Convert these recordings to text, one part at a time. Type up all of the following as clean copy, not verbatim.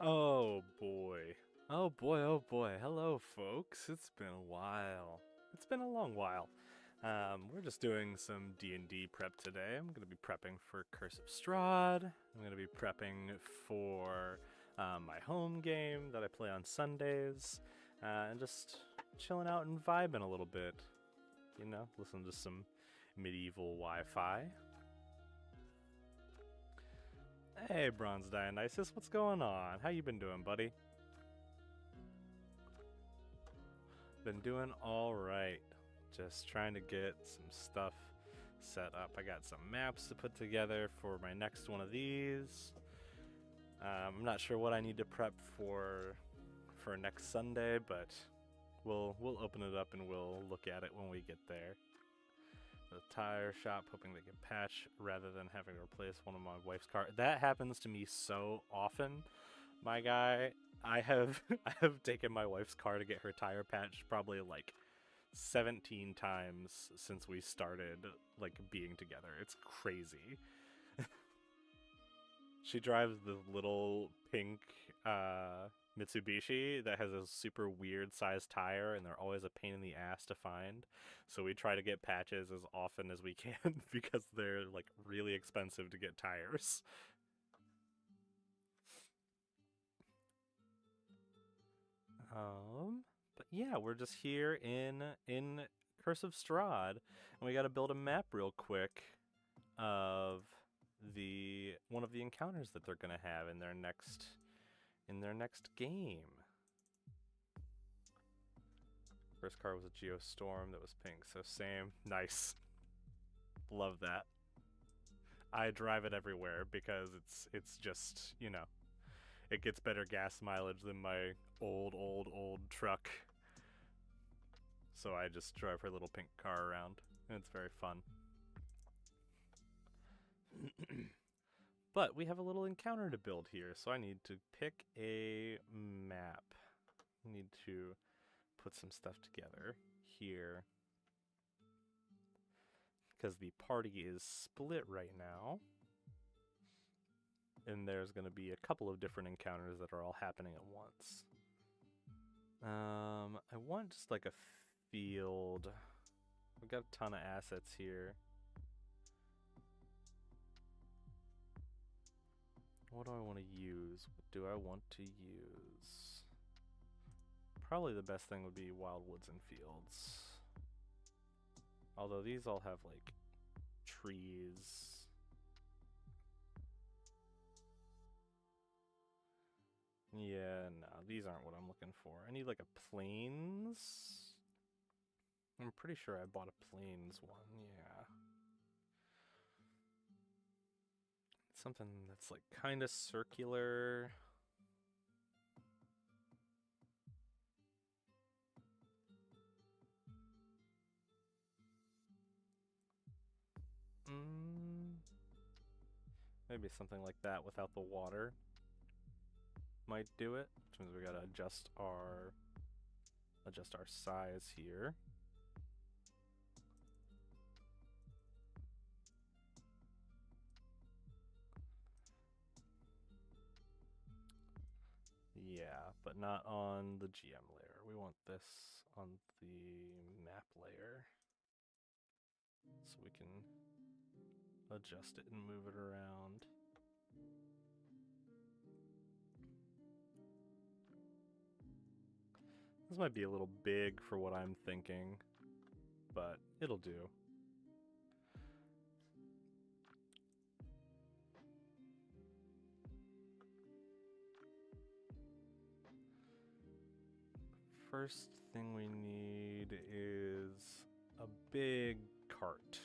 Oh boy. Oh boy, oh boy. Hello, folks. It's been a while. It's been a long while. We're just doing some D&D prep today. I'm going to be prepping for Curse of Strahd. I'm going to be prepping for my home game that I play on Sundays. And just chilling out and vibing a little bit. You know, listen to some medieval Wi-Fi. Hey, Bronze Dionysus, what's going on? How you been doing, buddy? Been doing all right. Just trying to get some stuff set up. I got some maps to put together for my next one of these. I'm not sure what I need to prep for next Sunday, but we'll open it up and we'll look at it when we get there. The tire shop, hoping they can patch rather than having to replace one of my wife's car. That happens to me so often, my guy. I have I have taken my wife's car to get her tire patched probably like 17 times since we started like being together. It's crazy. She drives the little pink Mitsubishi that has a super weird sized tire, and they're always a pain in the ass to find. So we try to get patches as often as we can because they're like really expensive to get tires. But yeah, we're just here in Curse of Strahd, and we got to build a map real quick of the one of the encounters that they're gonna have in their next game. First car was a Geostorm that was pink, so same. Nice. Love that. I drive it everywhere because it's just, you know, it gets better gas mileage than my old truck. So I just drive her little pink car around, and it's very fun. But we have a little encounter to build here, so I need to pick a map. I need to put some stuff together here because the party is split right now, and there's going to be a couple of different encounters that are all happening at once. I want just like a field. We've got a ton of assets here. What do I want to use? What do I want to use? Probably the best thing would be Wildwoods and Fields. Although these all have like trees. Yeah, no, these aren't what I'm looking for. I need like a plains. I'm pretty sure I bought a plains one, yeah. Something that's like kind of circular. Mm, maybe something like that without the water might do it. Which means we gotta adjust our size here. Yeah, but not on the GM layer. We want this on the map layer so we can adjust it and move it around. This might be a little big for what I'm thinking, but it'll do. First thing we need is a big cart.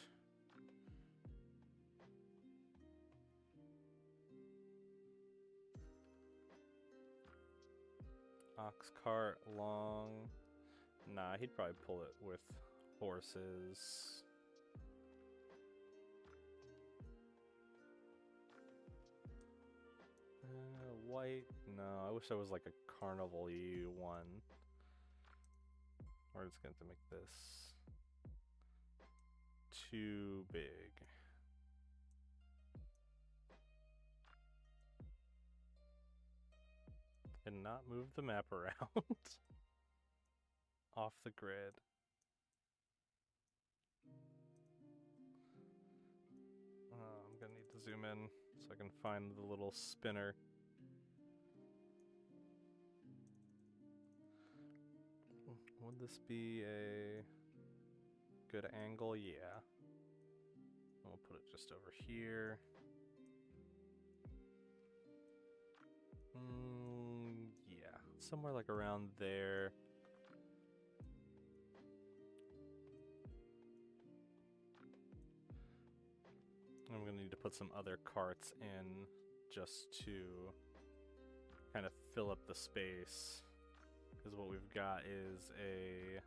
Ox cart long. Nah, he'd probably pull it with horses. White? No, I wish there was like a carnival-y one. We're just going to make this too big. and not move the map around off the grid. I'm gonna need to zoom in so I can find the little spinner. Would this be a good angle? Yeah. We'll put it just over here. Yeah, somewhere like around there. I'm gonna need to put some other carts in just to kind of fill up the space, because what we've got is a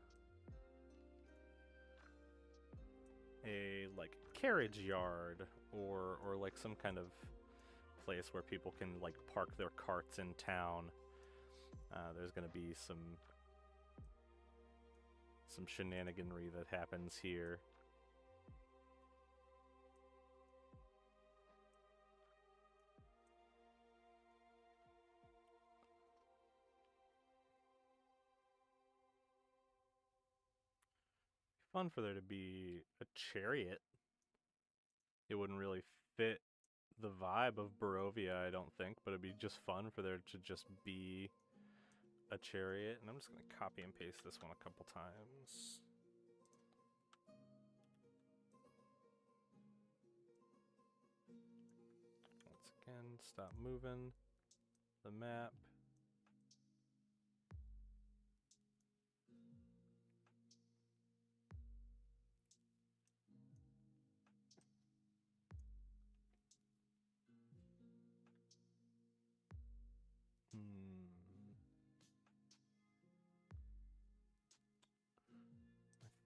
like carriage yard or like some kind of place where people can like park their carts in town. There's gonna be some shenaniganry that happens here. Fun for there to be a chariot. It wouldn't really fit the vibe of Barovia, I don't think, but it'd be just fun for there to just be a chariot. And I'm just going to copy and paste this one a couple times. Once again, stop moving the map.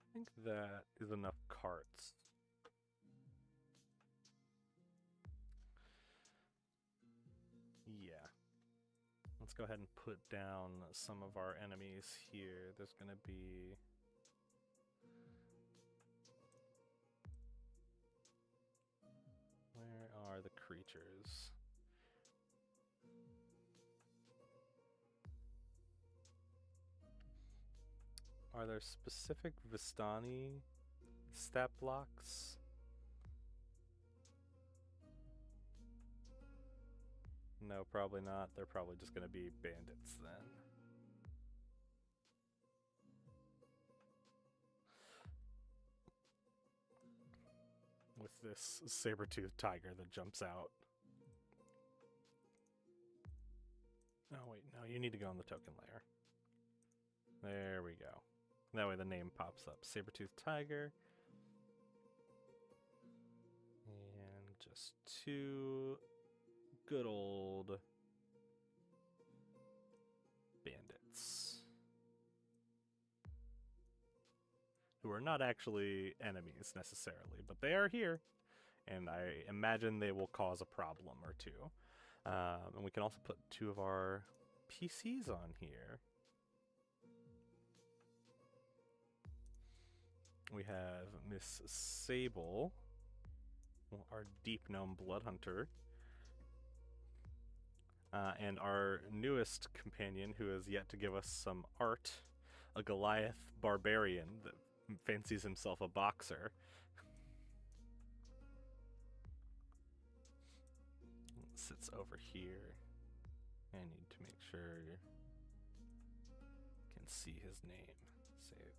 I think that is enough carts. Yeah. Let's go ahead and put down some of our enemies here. There's going to be... Where are the creatures? Are there specific Vistani stat blocks? No, probably not. They're probably just going to be bandits then. With this saber-toothed tiger that jumps out. Oh wait, no, you need to go on the token layer. There we go. That way the name pops up. Saber-toothed tiger. And just two good old bandits. Who are not actually enemies necessarily, but they are here. And I imagine they will cause a problem or two. And we can also put two of our PCs on here. We have Miss Sable, our Deep Gnome Blood Hunter, and our newest companion who has yet to give us some art, a Goliath Barbarian that fancies himself a boxer. Sits over here. I need to make sure you can see his name. Save.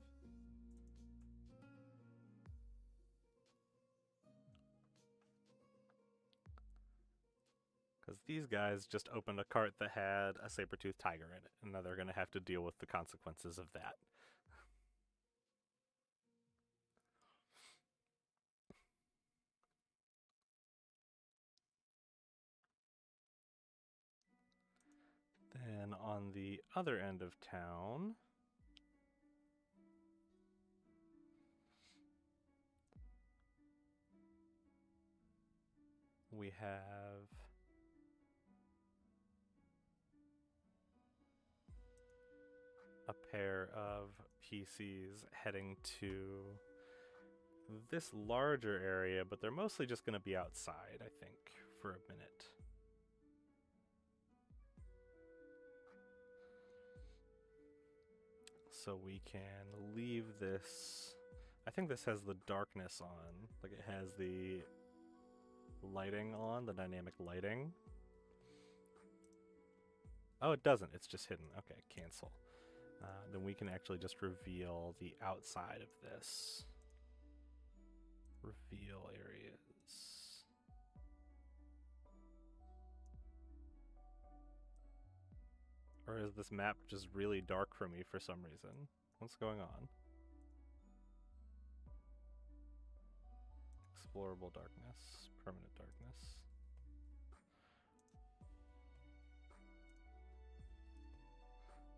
Because these guys just opened a cart that had a saber-toothed tiger in it, and now they're going to have to deal with the consequences of that. Then on the other end of town, we have a pair of PCs heading to this larger area, but they're mostly just going to be outside, I think, for a minute. So we can leave this. I think this has the darkness on. Like it has the lighting on, the dynamic lighting. Oh, it doesn't. It's just hidden. Okay, cancel. Then we can actually just reveal the outside of this. Reveal areas. Or is this map just really dark for me for some reason? What's going on? Explorable darkness, permanent darkness.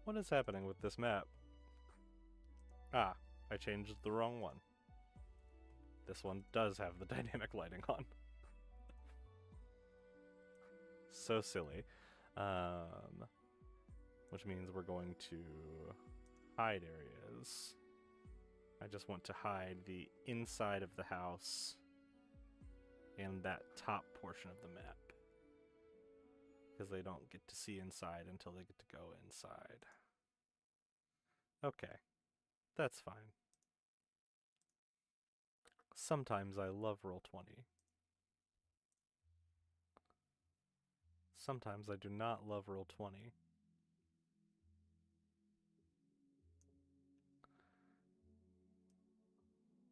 What is happening with this map? Ah, I changed the wrong one. This one does have the dynamic lighting on. So silly. Which means we're going to hide areas. I just want to hide the inside of the house and that top portion of the map, because they don't get to see inside until they get to go inside. Okay, that's fine. Sometimes I love Roll20. Sometimes I do not love Roll20.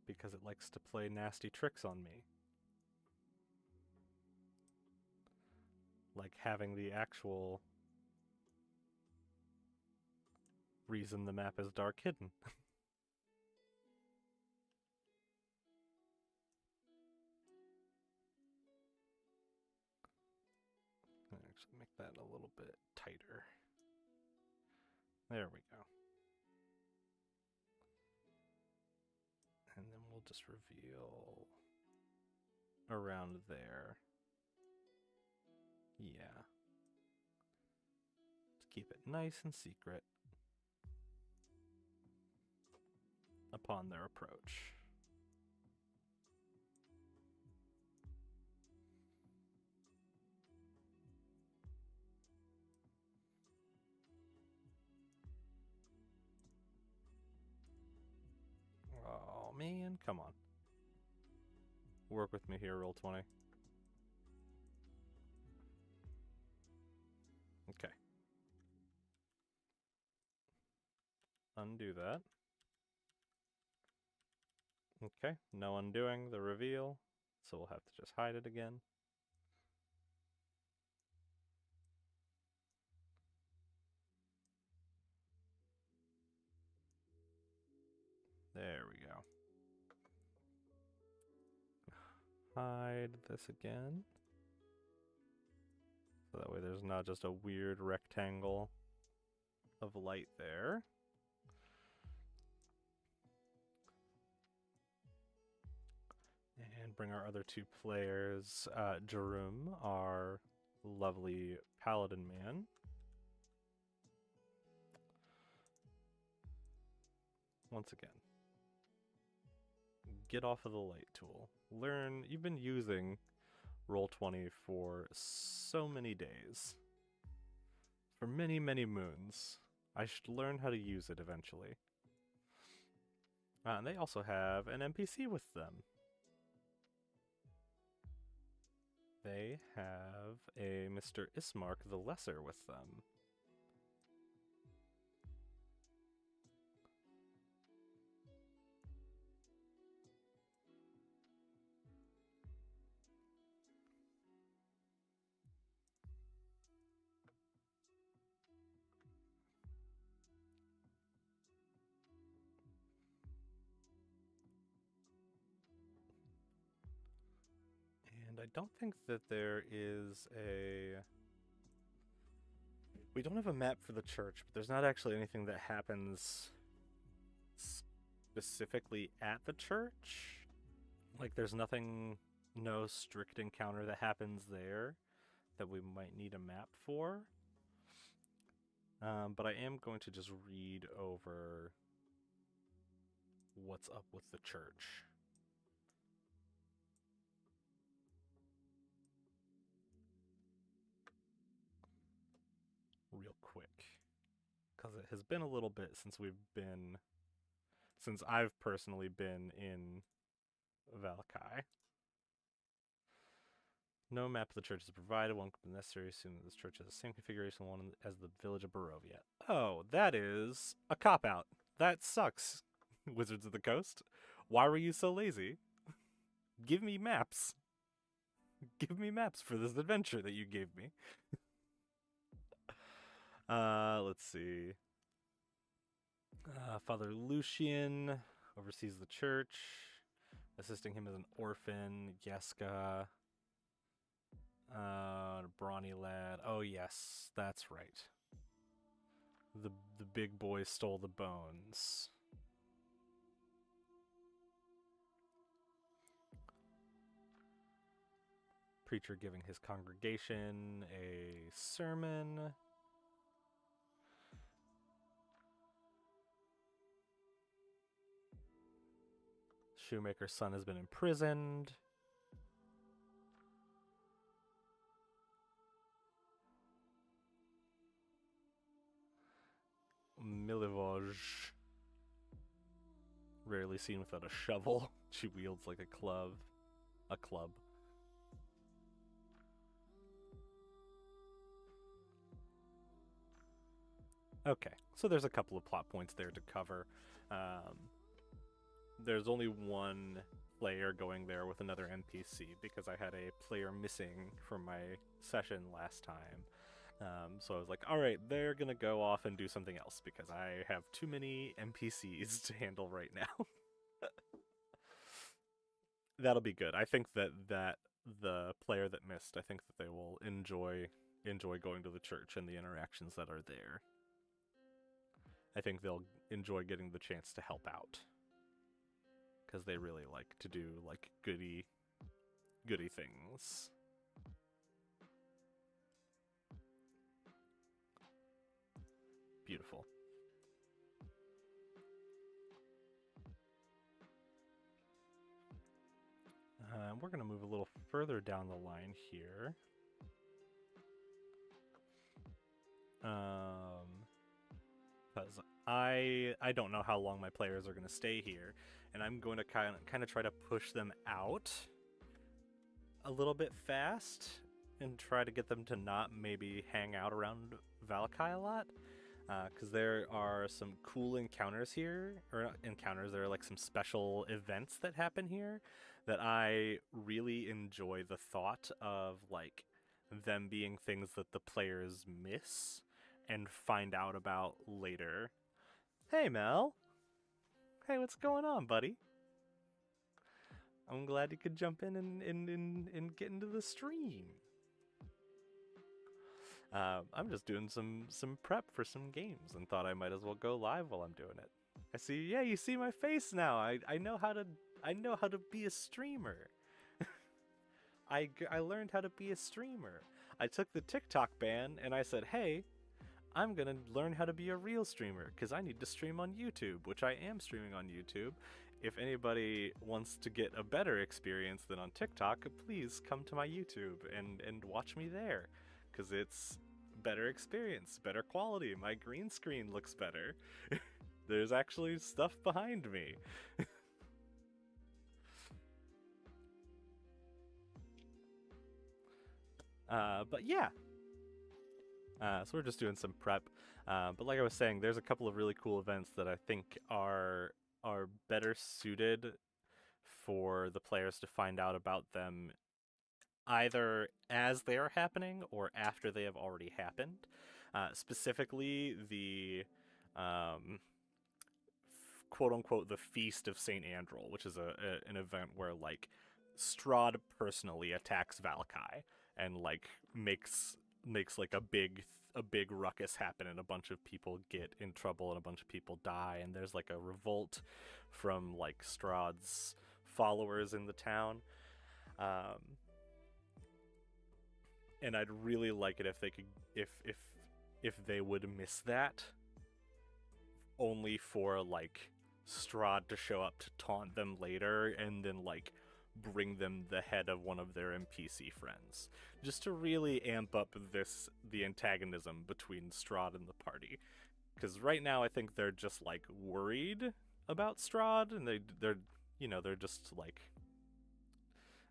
Because it likes to play nasty tricks on me. Like having the actual reason the map is dark hidden. Actually make that a little bit tighter. There we go. And then we'll just reveal around there. Yeah. To keep it nice and secret upon their approach. Oh man, come on. Work with me here, Roll20. Okay. Undo that. Okay, no undoing the reveal, so we'll have to just hide it again. There we go. Hide this again. So that way there's not just a weird rectangle of light there. And bring our other two players, Jerum, our lovely paladin man. Once again, get off of the light tool. Learn, you've been using Roll20 for so many days. For many, many moons. I should learn how to use it eventually. And they also have an NPC with them. They have a Mr. Ismark the Lesser with them. And I don't think that there is a... We don't have a map for the church, but there's not actually anything that happens specifically at the church. Like, there's nothing, no strict encounter that happens there that we might need a map for. But I am going to just read over what's up with the church. Real quick, because it has been a little bit since I've personally been in Valkai. No map of the church is provided. One could be necessary, assuming this church has the same configuration one as the village of Barovia. Oh, that is a cop-out. That sucks, Wizards of the Coast. Why were you so lazy? Give me maps. Give me maps for this adventure that you gave me. Let's see. Father Lucian oversees the church. Assisting him as an orphan. Yeska. Brawny lad. Oh yes, that's right. The big boy stole the bones. Preacher giving his congregation a sermon. Shoemaker's son has been imprisoned. Milivoj, rarely seen without a shovel. She wields like a club. A club. Okay, so there's a couple of plot points there to cover. There's only one player going there with another NPC because I had a player missing from my session last time. So I was like, all right, they're going to go off and do something else because I have too many NPCs to handle right now. That'll be good. I think that the player that missed, I think that they will enjoy going to the church and the interactions that are there. I think they'll enjoy getting the chance to help out because they really like to do like goody things. Beautiful. We're going to move a little further down the line here. Because I don't know how long my players are going to stay here, and I'm going to kind of try to push them out a little bit fast and try to get them to not maybe hang out around Valkai a lot. Because there are some cool encounters here, or not encounters, there are like some special events that happen here that I really enjoy the thought of, like, them being things that the players miss and find out about later. Hey, Mel. Hey, what's going on, buddy? I'm glad you could jump in and get into the stream. I'm just doing some prep for some games and thought I might as well go live while I'm doing it. I see, yeah, you see my face now. I know how to be a streamer. I learned how to be a streamer. I took the TikTok ban and I said, hey, I'm gonna learn how to be a real streamer because I need to stream on YouTube, which I am streaming on YouTube. If anybody wants to get a better experience than on TikTok, please come to my YouTube and watch me there. Because it's better experience, better quality. My green screen looks better. There's actually stuff behind me. But yeah. So we're just doing some prep. But like I was saying, there's a couple of really cool events that I think are better suited for the players to find out about them either as they are happening or after they have already happened. Specifically, the quote-unquote the Feast of St. Andrel, which is an event where, like, Strahd personally attacks Valkai and, like, makes like a big ruckus happen and a bunch of people get in trouble and a bunch of people die and there's like a revolt from like Strahd's followers in the town. And I'd really like it if they could, if they would miss that, only for like Strahd to show up to taunt them later and then like bring them the head of one of their NPC friends, just to really amp up the antagonism between Strahd and the party. Because right now I think they're just like worried about Strahd, and they're just like,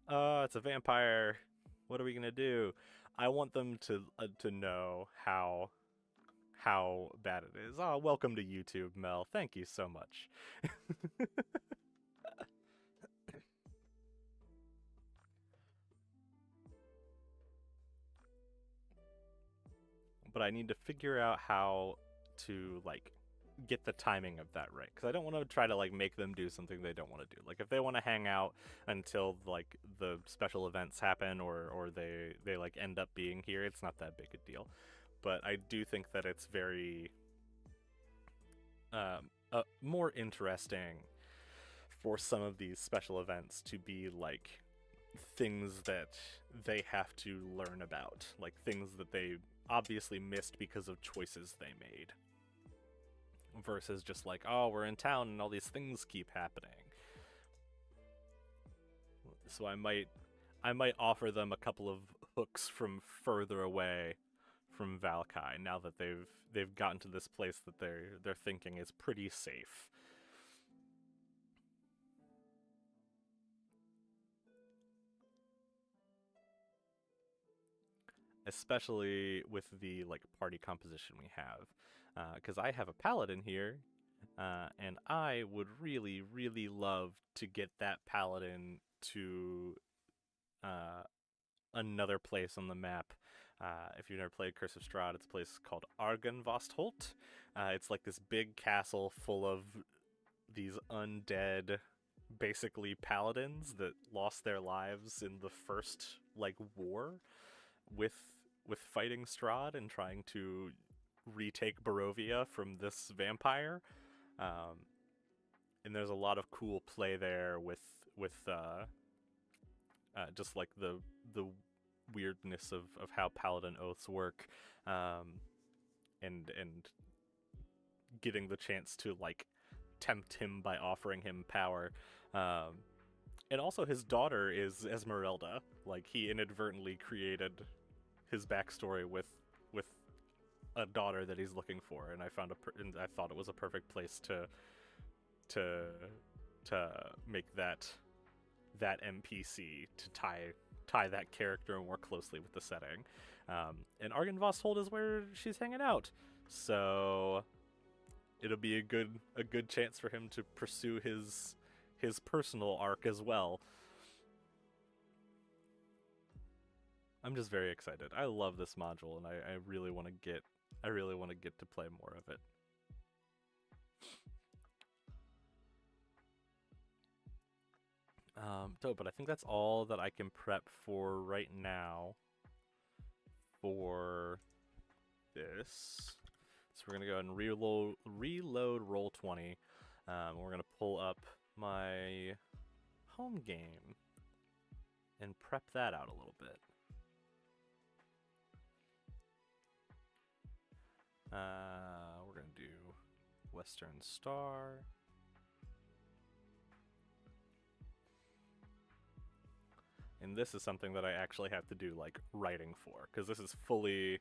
it's a vampire. What are we gonna do? I want them to know how bad it is. Oh, welcome to YouTube, Mel. Thank you so much. But I need to figure out how to like get the timing of that right, because I don't want to try to like make them do something they don't want to do. Like if they want to hang out until like the special events happen, or they like end up being here, it's not that big a deal. But I do think that it's very more interesting for some of these special events to be like things that they have to learn about, like things that they obviously missed because of choices they made, versus just like, oh, we're in town and all these things keep happening. So I might offer them a couple of hooks from further away from Valkai, now that they've gotten to this place that they're thinking is pretty safe. Especially with the like party composition we have, because I have a paladin here, and I would really, really love to get that paladin to uh, another place on the map. If you've never played Curse of Strahd, it's a place called Argynvostholt. It's like this big castle full of these undead, basically paladins that lost their lives in the first like war with fighting Strahd and trying to retake Barovia from this vampire. Um, and there's a lot of cool play there with just like the weirdness of how paladin oaths work, and getting the chance to like tempt him by offering him power. And also his daughter is Esmeralda. Like he inadvertently created his backstory with a daughter that he's looking for, and and I thought it was a perfect place to make that NPC to tie that character more closely with the setting. And Argynvostholt is where she's hanging out, so it'll be a good chance for him to pursue his personal arc as well. I'm just very excited. I love this module, and I really want to get to play more of it. But I think that's all that I can prep for right now for this. So we're gonna go ahead and reload Roll20. We're gonna pull up my home game and prep that out a little bit. We're gonna do Western Star. And this is something that I actually have to do like writing for, because this is fully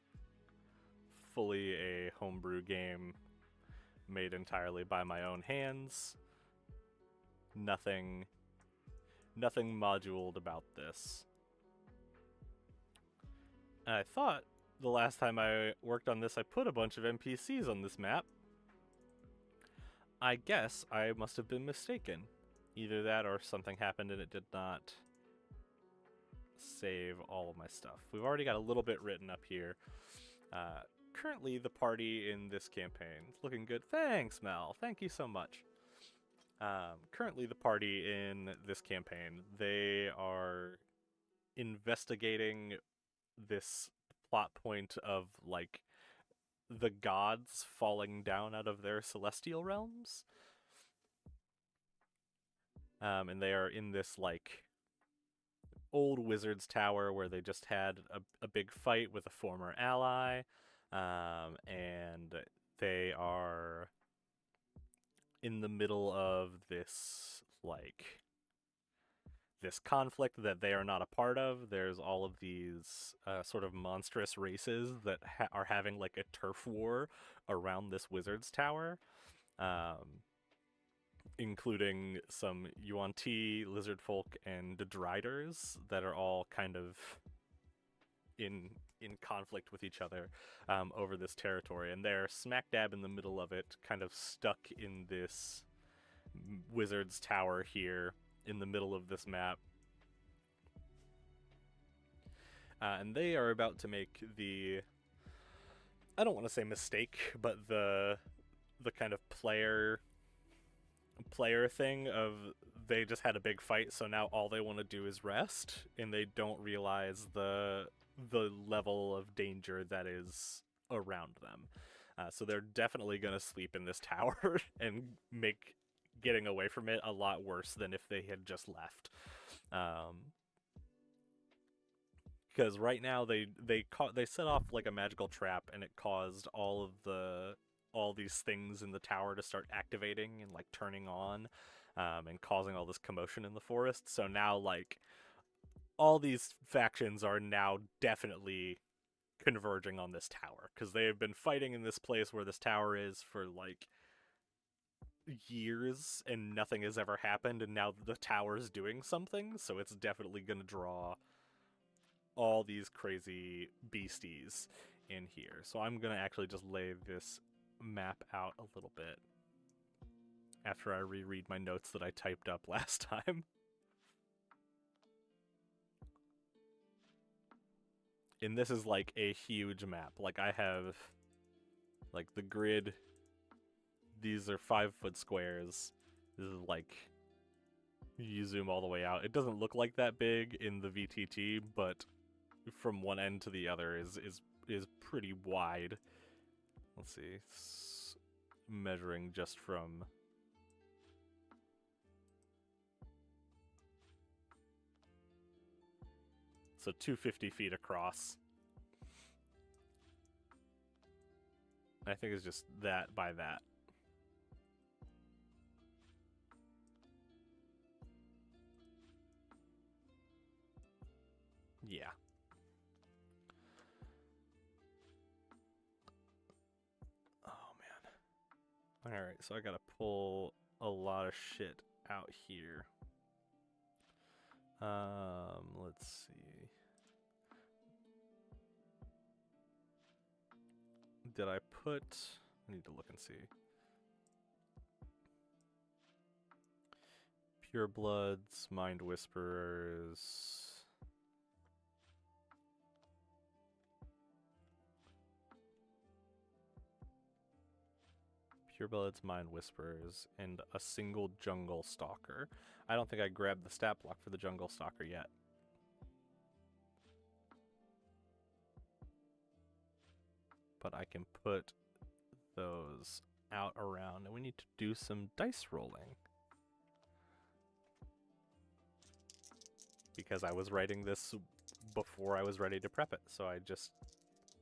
a homebrew game made entirely by my own hands. Nothing moduled about this. And I thought the last time I worked on this, I put a bunch of NPCs on this map. I guess I must have been mistaken. Either that or something happened and it did not save all of my stuff. We've already got a little bit written up here. Currently, the party in this campaign is looking good. Thanks, Mel. Thank you so much. Currently, the party in this campaign, they are investigating this plot point of like the gods falling down out of their celestial realms. And they are in this like old wizard's tower where they just had a big fight with a former ally, and they are in the middle of this like this conflict that they are not a part of. There's all of these sort of monstrous races that are having like a turf war around this wizard's tower, um, including some Yuan-Ti, lizard folk, and Driders that are all kind of in conflict with each other over this territory, and they're smack dab in the middle of it, kind of stuck in this wizard's tower here in the middle of this map. And they are about to make the, I don't want to say mistake, but the kind of player thing of they just had a big fight, so now all they want to do is rest, and they don't realize the level of danger that is around them. So they're definitely going to sleep in this tower and make getting away from it a lot worse than if they had just left. Because right now they set off like a magical trap, and it caused all these things in the tower to start activating and like turning on, and causing all this commotion in the forest. So now like all these factions are now definitely converging on this tower, because they have been fighting in this place where this tower is for like years and nothing has ever happened, and now the tower's doing something, so it's definitely going to draw all these crazy beasties in here. So I'm going to actually just lay this map out a little bit after I reread my notes that I typed up last time. And this is like a huge map. Like I have like the grid. These are 5-foot squares. This is like, you zoom all the way out. It doesn't look like that big in the VTT, but from one end to the other is pretty wide. Let's see. Measuring just from so 250 feet across. I think it's just that by that. Yeah. Oh man. Alright, so I gotta pull a lot of shit out here. Let's see. Did I put... I need to look and see. Purebloods, Mind Whisperers... Purebloods, Mind Whisperers, and a single Jungle Stalker. I don't think I grabbed the stat block for the Jungle Stalker yet. But I can put those out around, and we need to do some dice rolling. Because I was writing this before I was ready to prep it, so I just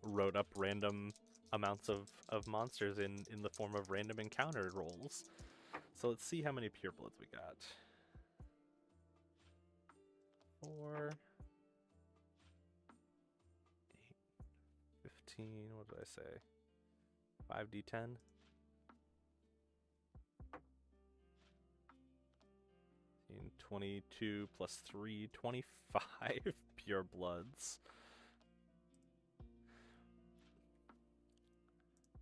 wrote up random amounts of monsters in the form of random encounter rolls. So let's see how many purebloods we got. 4, 8, 15, what did I say? 5d10? 22 plus 3, 25 purebloods.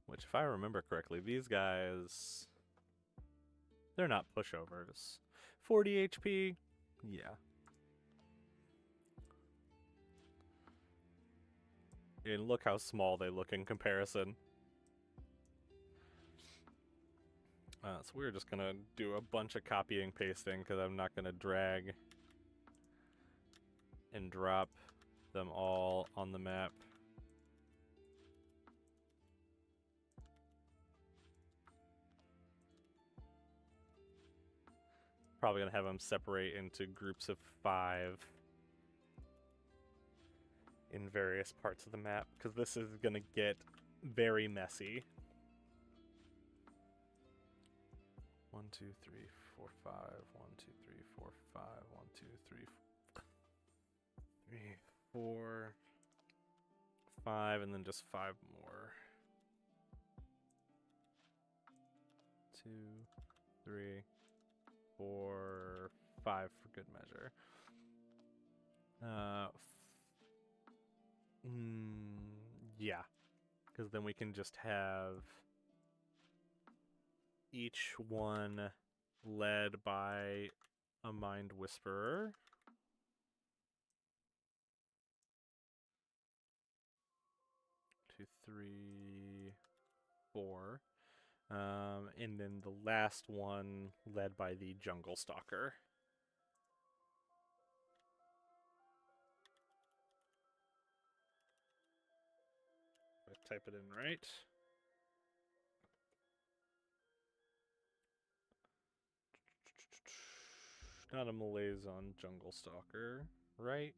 Which, if I remember correctly, these guys, they're not pushovers. 40 HP? Yeah. And look how small they look in comparison. So we're just gonna do a bunch of copying pasting because I'm not gonna drag and drop them all on the map. Probably gonna have them separate into groups of 5 in various parts of the map, because this is gonna get very messy. 1, 2, 3, 4, 5. 1, 2, 3, 4, 5. 1, 2, 3, 3, 4, 5, and then just 5 more. 2, 3, 4, 5 for good measure. Yeah, because then we can just have each one led by a Mind Whisperer. 2, 3, 4. And then the last one led by the Jungle Stalker. Type it in right. Not a Malazon Jungle Stalker, right?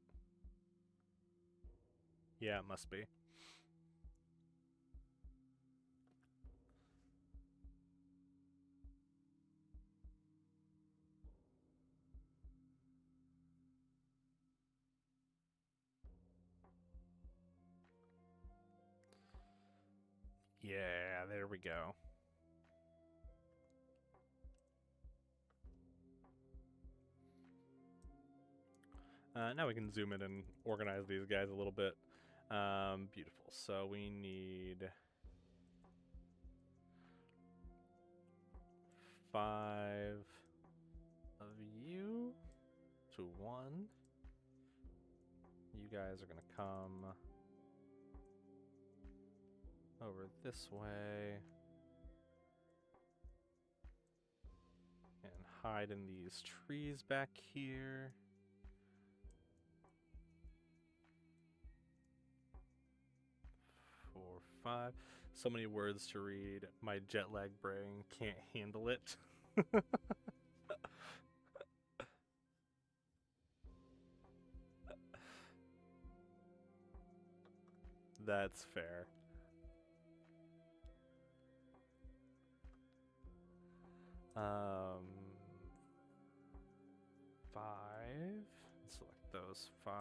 Yeah, it must be. Yeah, there we go. Now we can zoom in and organize these guys a little bit. Beautiful. So we need 5 of you to 1. You guys are going to come over this way and hide in these trees back here. 4, 5. So many words to read. My jet lag brain can't handle it. That's fair. Um, 5. Select those 5.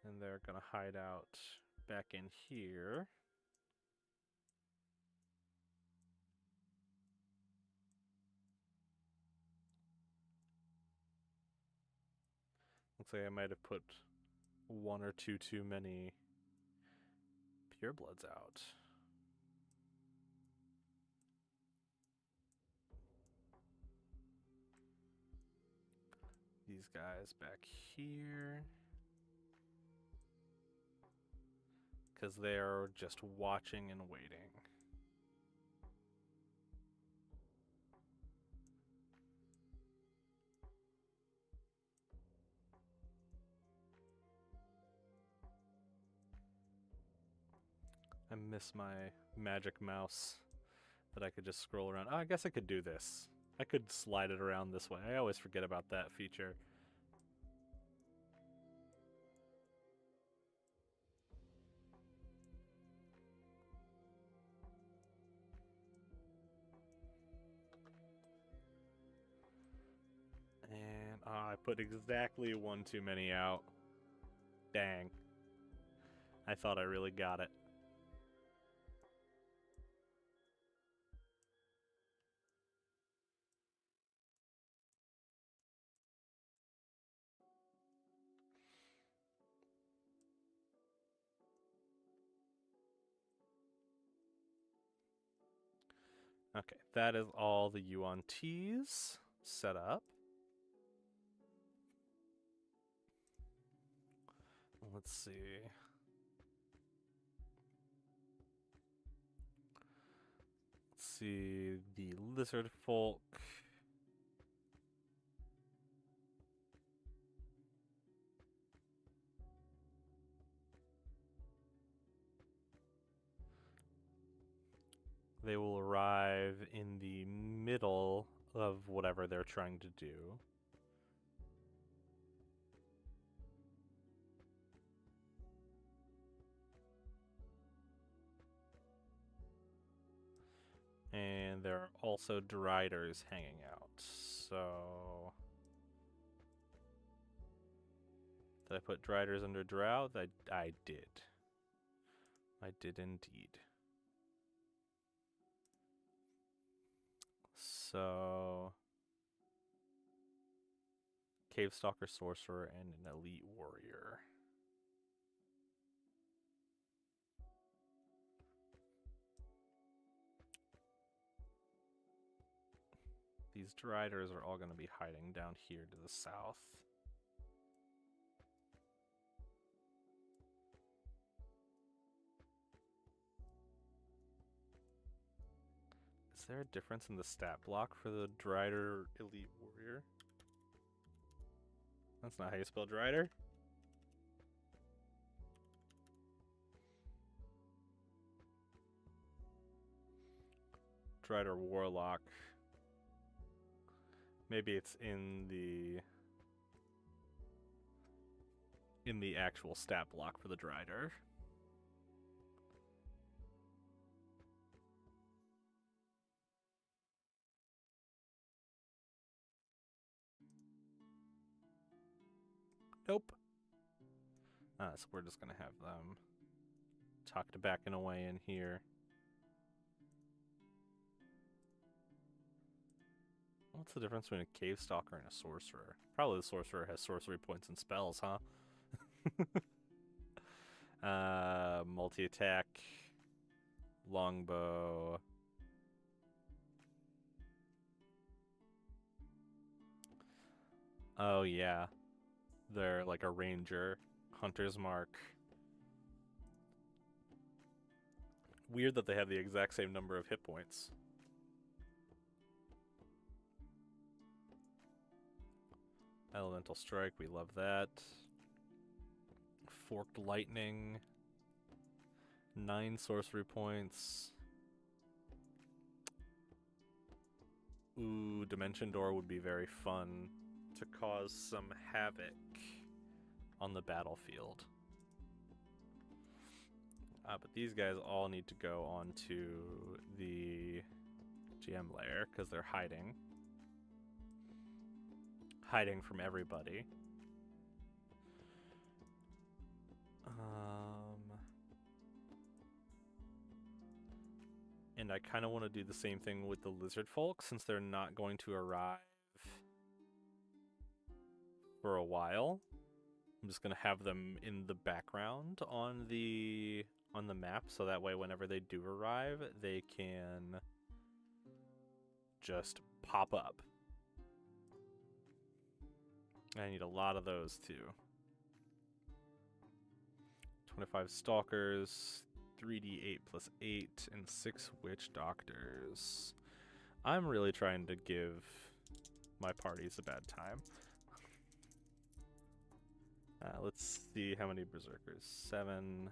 And they're gonna hide out back in here. Looks like I might have put 1 or 2 too many purebloods out. These guys back here. Because they're just watching and waiting. I miss my magic mouse that I could just scroll around. Oh, I guess I could do this. I could slide it around this way. I always forget about that feature. And I put exactly 1 too many out. Dang. I thought I really got it. Okay, that is all the Yuan-Tis set up. Let's see. Let's see the lizard folk. They will arrive in the middle of whatever they're trying to do. And And there are also Driders hanging out. So did I put Driders under Drow? I did. I did indeed. So Cave Stalker, Sorcerer, and an Elite Warrior. These Driders are all going to be hiding down here to the south. Is there a difference in the stat block for the Drider Elite Warrior? That's not how you spell Drider. Drider Warlock. Maybe it's in the actual stat block for the Drider. Nope. So we're just gonna have them tucked back and away in here. What's the difference between a Cave Stalker and a Sorcerer? Probably the Sorcerer has sorcery points and spells, huh? Multi-attack, longbow. Oh yeah, they're like a ranger, hunter's mark. Weird that they have the exact same number of hit points. Elemental Strike, we love that. Forked Lightning. 9 sorcery points. Ooh, Dimension Door would be very fun to cause some havoc on the battlefield. But these guys all need to go onto the GM layer because they're hiding. Hiding from everybody. And I kind of want to do the same thing with the lizard folk since they're not going to arrive for a while. I'm just going to have them in the background on the map so that way whenever they do arrive, they can just pop up. I need a lot of those too. 25 stalkers, 3d8 plus 8, and 6 witch doctors. I'm really trying to give my parties a bad time. Let's see how many berserkers. 7,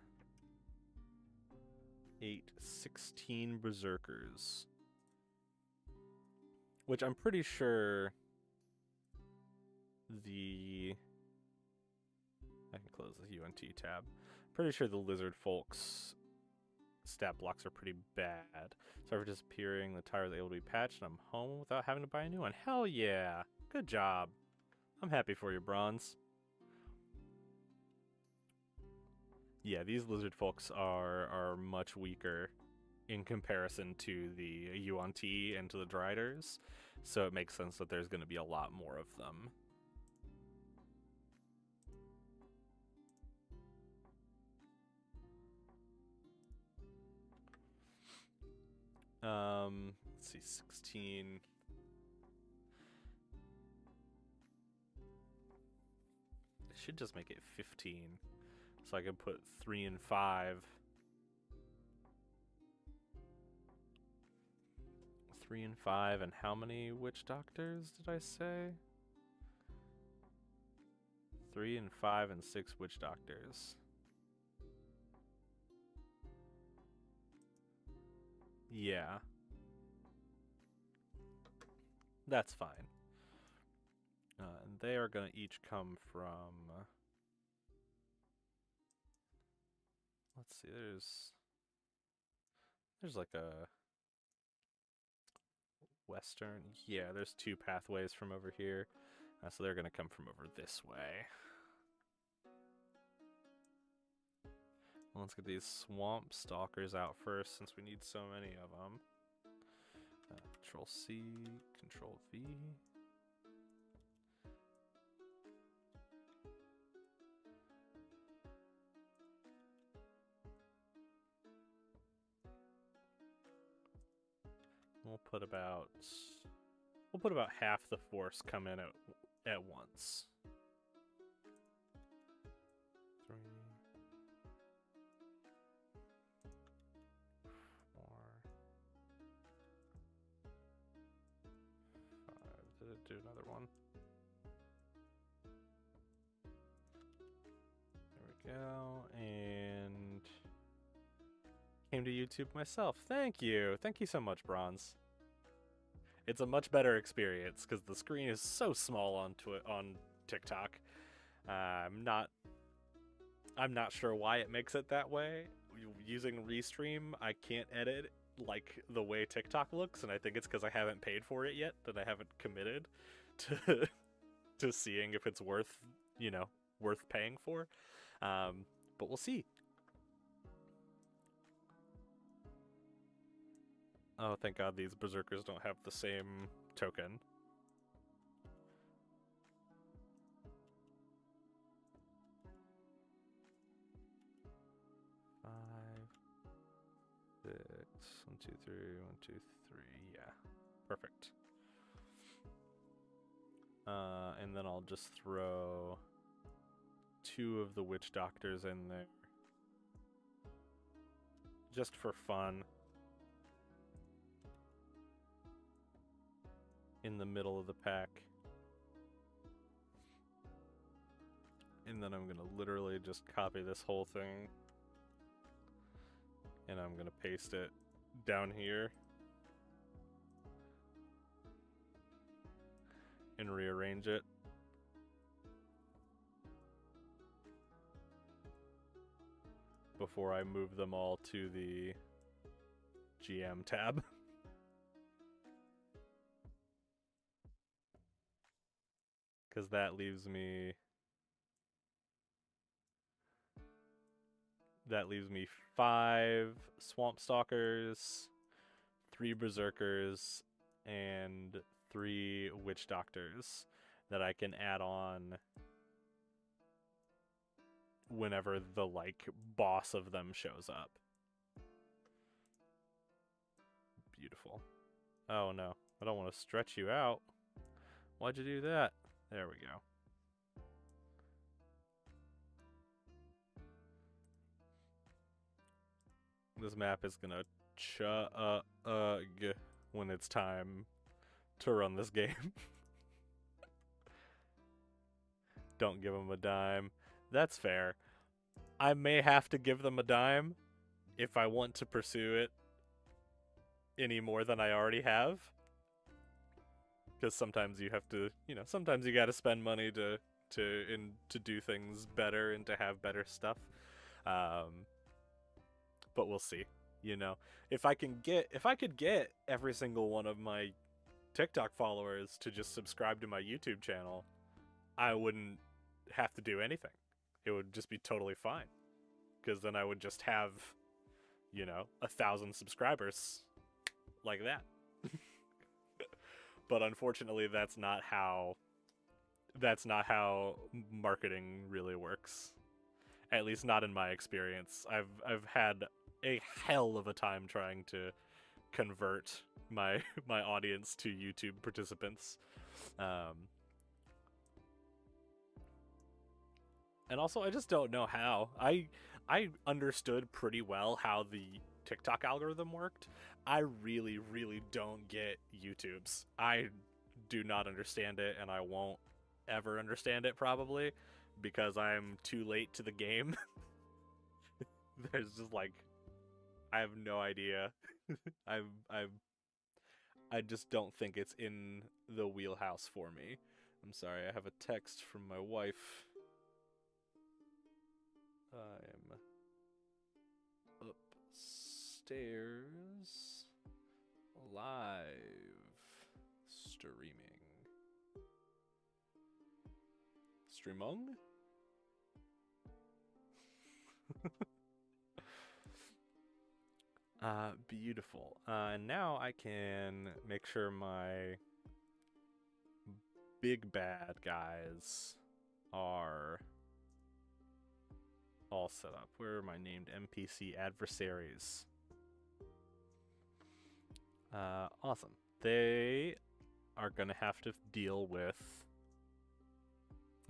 8, 16 berserkers. Which I'm pretty sure I can close the UNT tab. Pretty sure the lizard folks stat blocks are pretty bad. Sorry for disappearing. The tire is able to be patched and I'm home without having to buy a new one. Hell yeah. Good job. I'm happy for you, Bronze. Yeah, these lizard folks are much weaker in comparison to the UNT and to the Driders, so it makes sense that there's going to be a lot more of them. Let's see, 16. I should just make it 15, so I can put 3 and 5. 3 and 5, and how many witch doctors did I say? 3 and 5 and 6 witch doctors. Yeah. That's fine. And they are going to each come from... let's see, there's like a western. Yeah, there's 2 pathways from over here. So they're going to come from over this way. Well, let's get these swamp stalkers out first since we need so many of them. Control C, Control V. We'll put about half the force come in at once. 3, 4, 5. Did it do another one? There we go. And came to YouTube myself. Thank you. Thank you so much, Bronze. It's a much better experience because the screen is so small on TikTok. I'm not sure why it makes it that way. Using Restream, I can't edit like the way TikTok looks, and I think it's because I haven't paid for it yet, that I haven't committed to to seeing if it's worth paying for. But we'll see. Oh, thank God these berserkers don't have the same token. Five, 6, 1, 2, 3, 1, 2, 3. Yeah, perfect. And then I'll just throw 2 of the witch doctors in there, just for fun. In the middle of the pack. And then I'm gonna literally just copy this whole thing. And I'm gonna paste it down here. And rearrange it. Before I move them all to the GM tab. Because that leaves me 5 swamp stalkers, 3 berserkers, and 3 witch doctors that I can add on whenever the boss of them shows up. Beautiful. Oh no, I don't want to stretch you out. Why'd you do that? There we go. This map is gonna chug when it's time to run this game. Don't give them a dime. That's fair. I may have to give them a dime if I want to pursue it any more than I already have. Because sometimes you have to, sometimes you gotta spend money to do things better and to have better stuff. But we'll see. If I could get every single one of my TikTok followers to just subscribe to my YouTube channel, I wouldn't have to do anything. It would just be totally fine. Because then I would just have, 1,000 subscribers like that. But unfortunately, that's not how marketing really works. At least not in my experience. I've had a hell of a time trying to convert my audience to YouTube participants. And also, I just don't know how. I understood pretty well how the TikTok algorithm worked. I really, really don't get YouTube's. I do not understand it, and I won't ever understand it probably, because I'm too late to the game. There's just I have no idea. I just don't think it's in the wheelhouse for me. I'm sorry, I have a text from my wife. I'm upstairs live. streaming. Streamong? Beautiful. And now I can make sure my big bad guys are all set up. Where are my named NPC adversaries? Awesome. They are gonna have to deal with.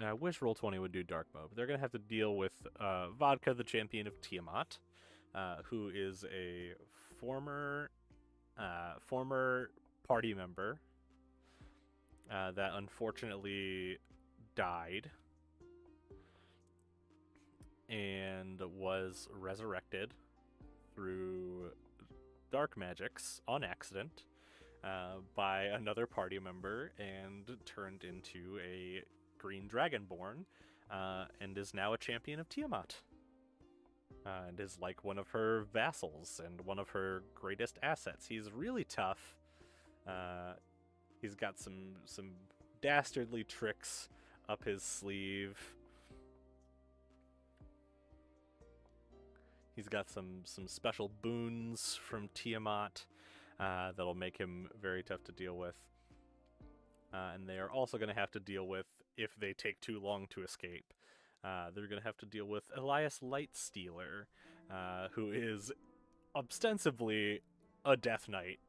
I wish Roll20 would do Dark Mode, but they're gonna have to deal with Vodka, the champion of Tiamat, who is a former party member that unfortunately died and was resurrected through dark magics on accident by another party member and turned into a green dragonborn and is now a champion of Tiamat. And is like one of her vassals and one of her greatest assets. He's really tough. He's got some dastardly tricks up his sleeve. He's got some special boons from Tiamat that'll make him very tough to deal with. And they are also going to have to deal with, if they take too long to escape, they're going to have to deal with Elias Lightstealer, who is ostensibly a Death Knight.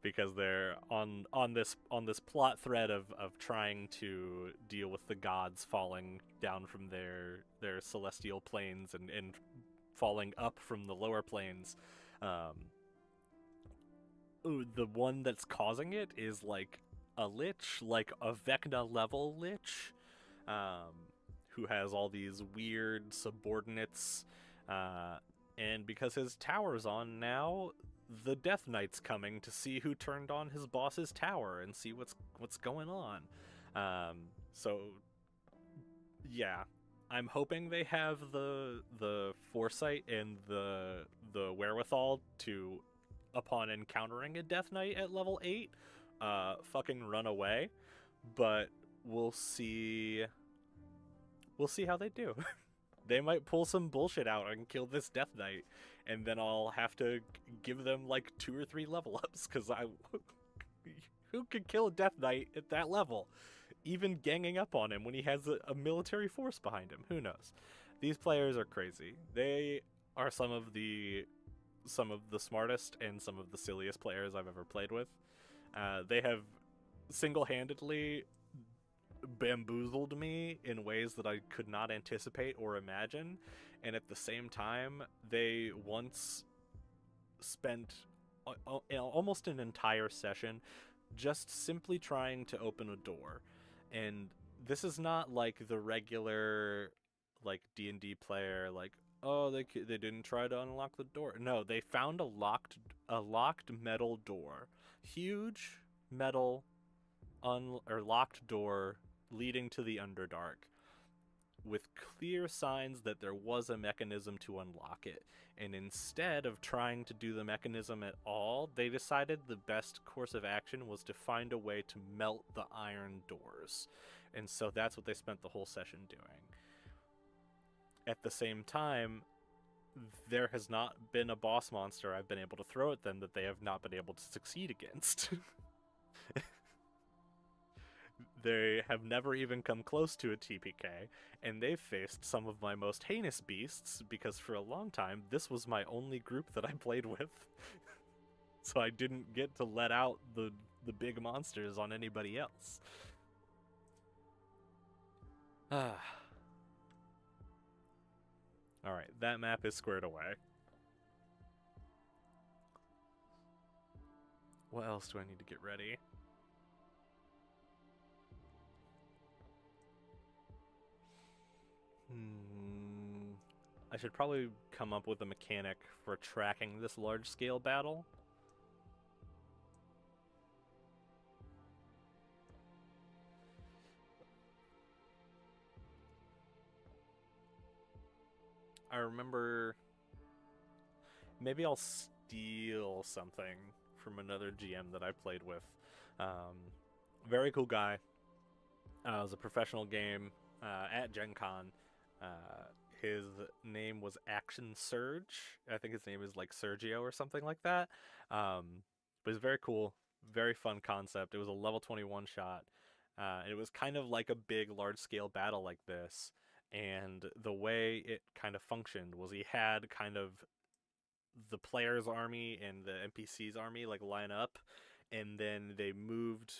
Because they're on this plot thread of trying to deal with the gods falling down from their celestial planes and falling up from the lower planes. The one that's causing it is like a lich, like a Vecna level lich, who has all these weird subordinates, and because his tower's on now, the Death Knight's coming to see who turned on his boss's tower and see what's going on. So yeah, I'm hoping they have the foresight and the wherewithal to, upon encountering a Death Knight at level 8, fucking run away. But we'll see how they do. They might pull some bullshit out and kill this Death Knight, and then I'll have to give them like 2 or 3 level ups, because who could kill a Death Knight at that level? Even ganging up on him when he has a military force behind him. Who knows? These players are crazy. They are some of the smartest and some of the silliest players I've ever played with. They have single-handedly bamboozled me in ways that I could not anticipate or imagine, and at the same time, they once spent almost an entire session just simply trying to open a door. And this is not like the regular like D&D player, like, oh, they didn't try to unlock the door. No, they found a locked metal door, huge metal locked door leading to the Underdark, with clear signs that there was a mechanism to unlock it. And instead of trying to do the mechanism at all, they decided the best course of action was to find a way to melt the iron doors. And so that's what they spent the whole session doing. At the same time, there has not been a boss monster I've been able to throw at them that they have not been able to succeed against. They have never even come close to a TPK, and they've faced some of my most heinous beasts, because for a long time, this was my only group that I played with. So I didn't get to let out the big monsters on anybody else. Alright, that map is squared away. What else do I need to get ready? I should probably come up with a mechanic for tracking this large-scale battle. I remember... Maybe I'll steal something from another GM that I played with. Very cool guy. It was a professional game at Gen Con. Uh, his name was Action Surge. I think his name is like Sergio or something like that. But it's very cool, very fun concept. It was a level 21 shot. It was kind of like a big, large scale battle like this. And the way it kind of functioned was he had kind of the player's army and the NPC's army like line up, and then they moved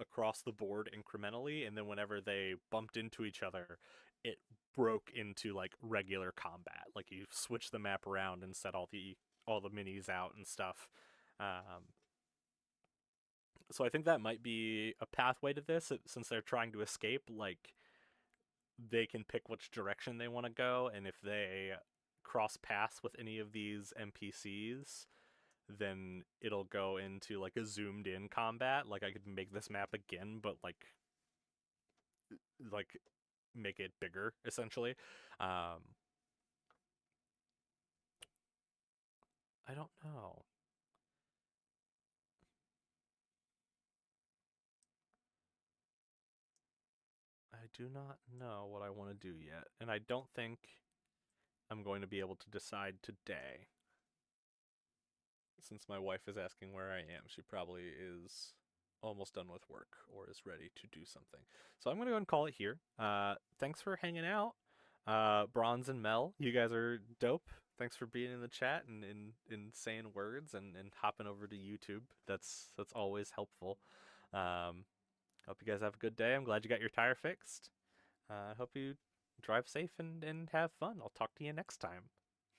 across the board incrementally, and then whenever they bumped into each other, it broke into like regular combat. Like you switch the map around and set all the minis out and stuff. Um, so I think that might be a pathway to this, since they're trying to escape. Like they can pick which direction they want to go, and if they cross paths with any of these NPCs, then it'll go into like a zoomed in combat. Like I could make this map again, but like make it bigger essentially. I don't know. I do not know what I want to do yet, and I don't think I'm going to be able to decide today. Since my wife is asking where I am, she probably is almost done with work or is ready to do something. So I'm going to go and call it here. Thanks for hanging out. Bronze and Mel, you guys are dope. Thanks for being in the chat and saying words and hopping over to YouTube. That's always helpful. Hope you guys have a good day. I'm glad you got your tire fixed. I hope you drive safe and have fun. I'll talk to you next time.